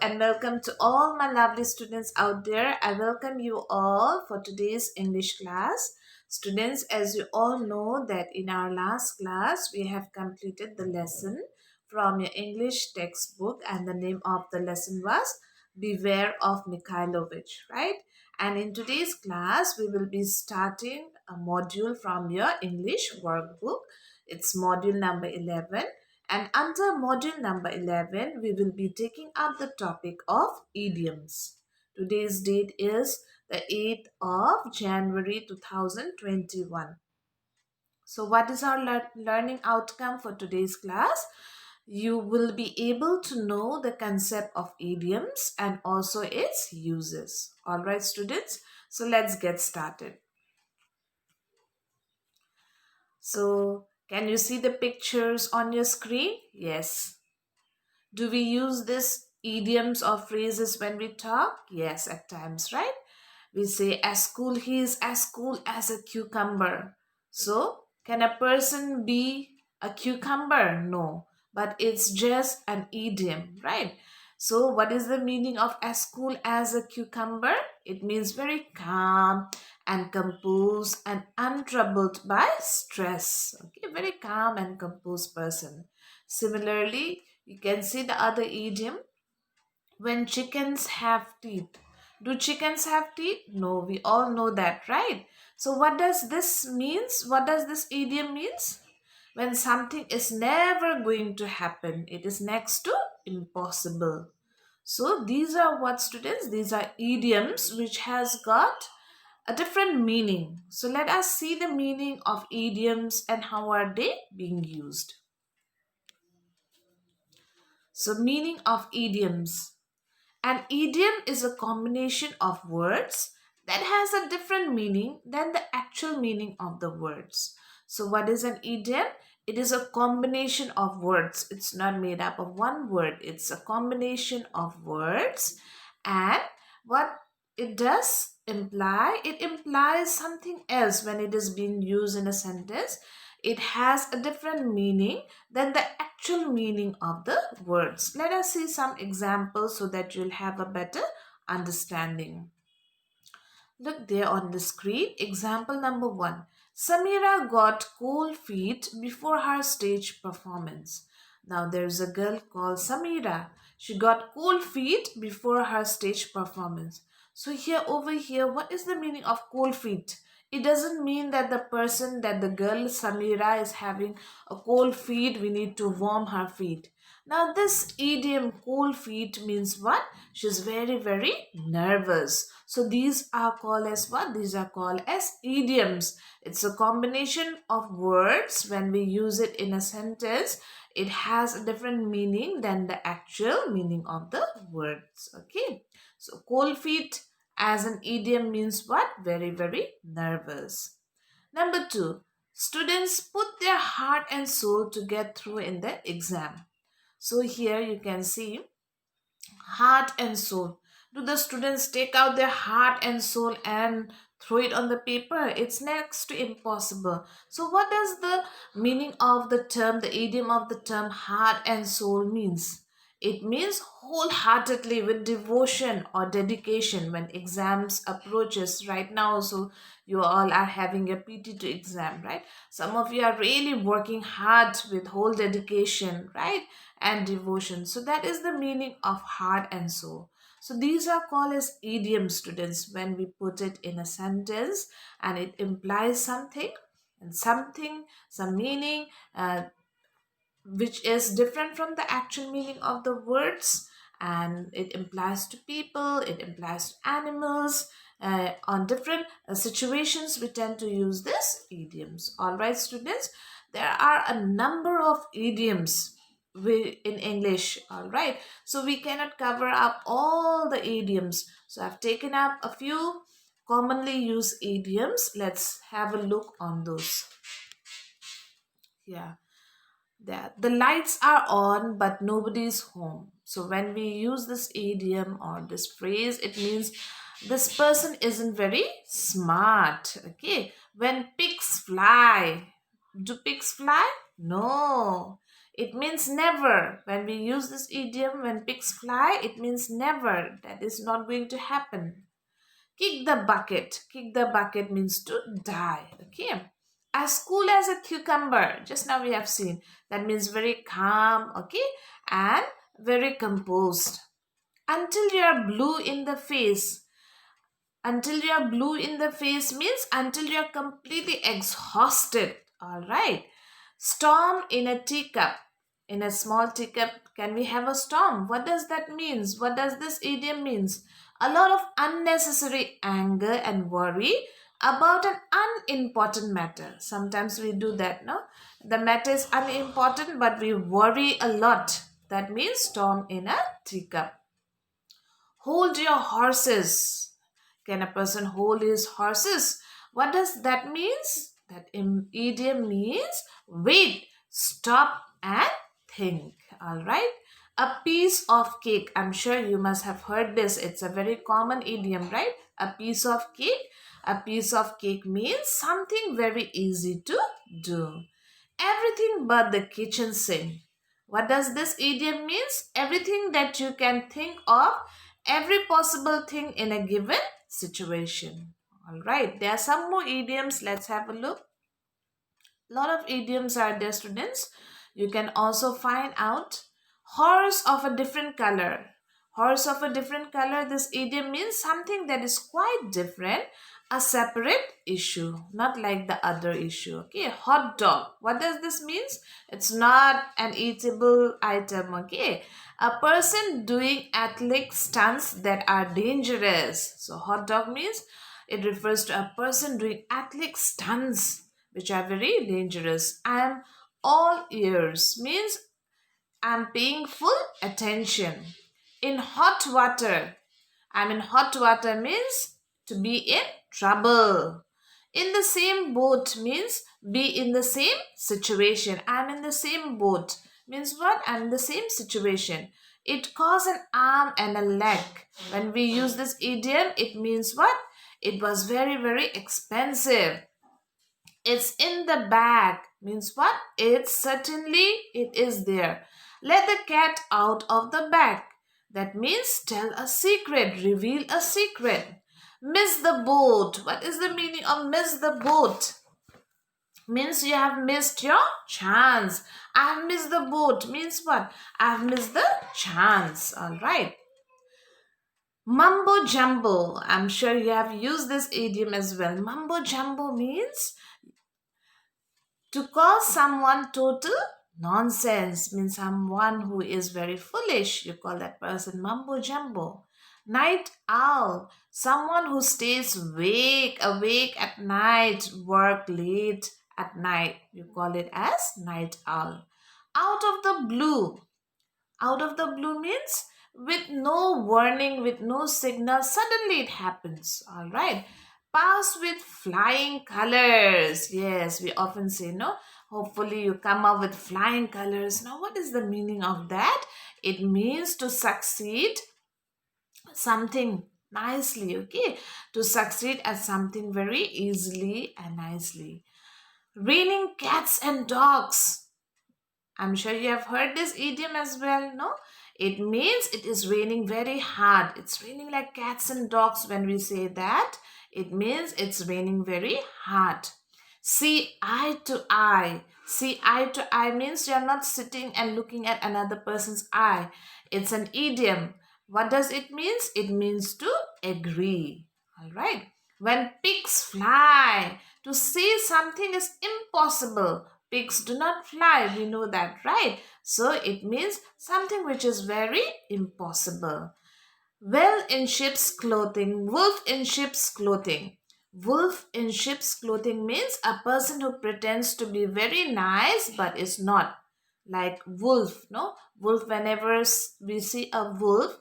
and welcome to all my lovely students out there. I welcome you all for today's English class. Students, as you all know that in our last class we have completed the lesson from your English textbook, and the name of the lesson was Beware of Mikhailovich, right? And in today's class we will be starting a module from your English workbook. It's module number 11, and under module number 11, we will be taking up the topic of idioms. Today's date is the 8th of January 2021. So, what is our learning outcome for today's class? You will be able to know the concept of idioms and also its uses. All right, students. So, let's get started. So, can you see the pictures on your screen? Yes. Do we use this idioms or phrases when we talk? Yes, at times, right? We say, as cool, he is as cool as a cucumber. So, can a person be a cucumber? No, but it's just an idiom, right? So, what is the meaning of as cool as a cucumber? It means very calm and composed and untroubled by stress. Okay, very calm and composed person. Similarly, you can see the other idiom, when chickens have teeth. Do chickens have teeth? No, we all know that, right? So what does this means? What does this idiom means? When something is never going to happen, it is next to impossible. So these are what, students? These are idioms which has got a different meaning. So let us see the meaning of idioms and how are they being used. So meaning of idioms. An idiom is a combination of words that has a different meaning than the actual meaning of the words. So, what is an idiom? It is a combination of words. It's not made up of one word, it's a combination of words. And what it does imply, it implies something else when it is being used in a sentence. It has a different meaning than the actual meaning of the words. Let us see some examples so that you'll have a better understanding. Look there on the screen. Example number 1. Samira got cold feet before her stage performance. Now there's a girl called Samira. She got cold feet before her stage performance. So here over here, what is the meaning of cold feet? It doesn't mean that the person, that the girl Samira is having a cold feet, we need to warm her feet. Now this idiom cold feet means what? She's very, very nervous. So these are called as what? These are called as idioms. It's a combination of words. When we use it in a sentence, it has a different meaning than the actual meaning of the words. Okay. So cold feet as an idiom means what? Very, very nervous. Number 2, students put their heart and soul to get through in the exam. So here you can see heart and soul. Do the students take out their heart and soul and throw it on the paper? It's next to impossible. So what does the meaning of the term, the idiom of the term heart and soul means? It means wholeheartedly, with devotion or dedication. When exams approaches right now, so you all are having a PT2 exam, right? Some of you are really working hard with whole dedication, right? And devotion. So that is the meaning of heart and soul. So these are called as idiom, students, when we put it in a sentence and it implies something and something, some meaning, which is different from the actual meaning of the words, and it implies to people, it implies to animals. On different situations we tend to use this idioms. All right, students, there are a number of idioms in English. All right, so we cannot cover up all the idioms, so I've taken up a few commonly used idioms. Let's have a look on those. Yeah, that the lights are on but nobody's home. So when we use this idiom or this phrase, it means this person isn't very smart. Okay, when pigs fly, do pigs fly? No, It means never. When we use this idiom, when pigs fly, it means never. That is not going to happen. Kick the bucket. Kick the bucket means to die. Okay. As cool as a cucumber. Just now we have seen. That means very calm. Okay. And very composed. Until you are blue in the face. Until you are blue in the face means until you are completely exhausted. All right. Storm in a teacup. In a small teacup, can we have a storm? What does that mean? What does this idiom means? A lot of unnecessary anger and worry about an unimportant matter. Sometimes we do that, no? The matter is unimportant, but we worry a lot. That means storm in a teacup. Hold your horses. Can a person hold his horses? What does that means? That idiom means wait, stop and think. All right. A piece of cake. I'm sure you must have heard this. It's a very common idiom, right? A piece of cake. A piece of cake means something very easy to do. Everything but the kitchen sink. What does this idiom means? Everything that you can think of, every possible thing in a given situation. All right, there are some more idioms. Let's have a look. A lot of idioms are there, students. You can also find out horse of a different color. Horse of a different color, this idiom means something that is quite different, a separate issue, not like the other issue. Okay, hot dog. What does this means? It's not an eatable item. Okay, a person doing athletic stunts that are dangerous. So hot dog means it refers to a person doing athletic stunts which are very dangerous. I am all ears means I'm paying full attention. In hot water, I'm in hot water means to be in trouble. In the same boat means be in the same situation. I'm in the same boat means what? I'm in the same situation. It costs an arm and a leg. When we use this idiom, it means what? It was very, very expensive. It's in the bag means what? It's certainly it is there. Let the cat out of the bag. That means tell a secret, reveal a secret. Miss the boat. What is the meaning of miss the boat? Means you have missed your chance. I have missed the boat means what? I have missed the chance. All right. Mumbo jumbo. I'm sure you have used this idiom as well. Mumbo jumbo means to call someone total nonsense, means someone who is very foolish. You call that person mumbo jumbo. Night owl, someone who stays awake at night, work late at night. You call it as night owl. Out of the blue. Out of the blue means with no warning, with no signal, suddenly it happens. All right. Pass with flying colors. Yes, we often say, no, hopefully you come up with flying colors. Now, what is the meaning of that? It means to succeed something nicely, okay? To succeed at something very easily and nicely. Raining cats and dogs. I'm sure you have heard this idiom as well, no? It means it is raining very hard. It's raining like cats and dogs when we say that. It means it's raining very hard. See eye to eye. See eye to eye means you're not sitting and looking at another person's eye. It's an idiom. What does it mean? It means to agree. All right. When pigs fly, to say something is impossible. Pigs do not fly, we know that, right? So it means something which is very impossible. Well in sheep's clothing, wolf in sheep's clothing. Wolf in sheep's clothing means a person who pretends to be very nice but is not. Like wolf, no? Wolf, whenever we see a wolf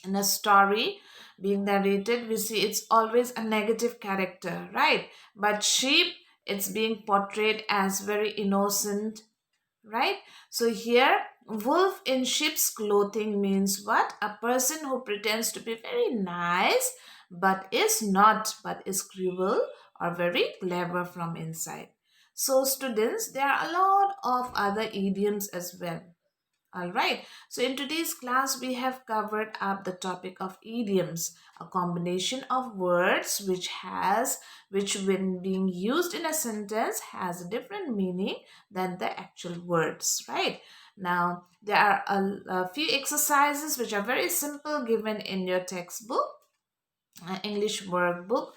in a story being narrated, we see it's always a negative character, right? But sheep, it's being portrayed as very innocent, right? So here, wolf in sheep's clothing means what? A person who pretends to be very nice but is not, but is cruel or very clever from inside. So, students, there are a lot of other idioms as well. All right. So in today's class, we have covered up the topic of idioms, a combination of words which when being used in a sentence has a different meaning than the actual words, right? Now, there are a few exercises which are very simple given in your textbook, English workbook,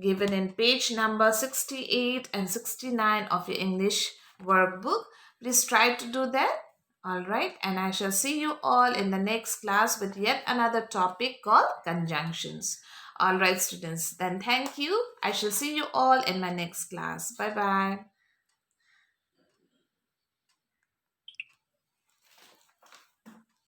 given in page number 68 and 69 of your English workbook. Please try to do that. All right, and I shall see you all in the next class with yet another topic called conjunctions. All right, students, then thank you. I shall see you all in my next class. Bye bye.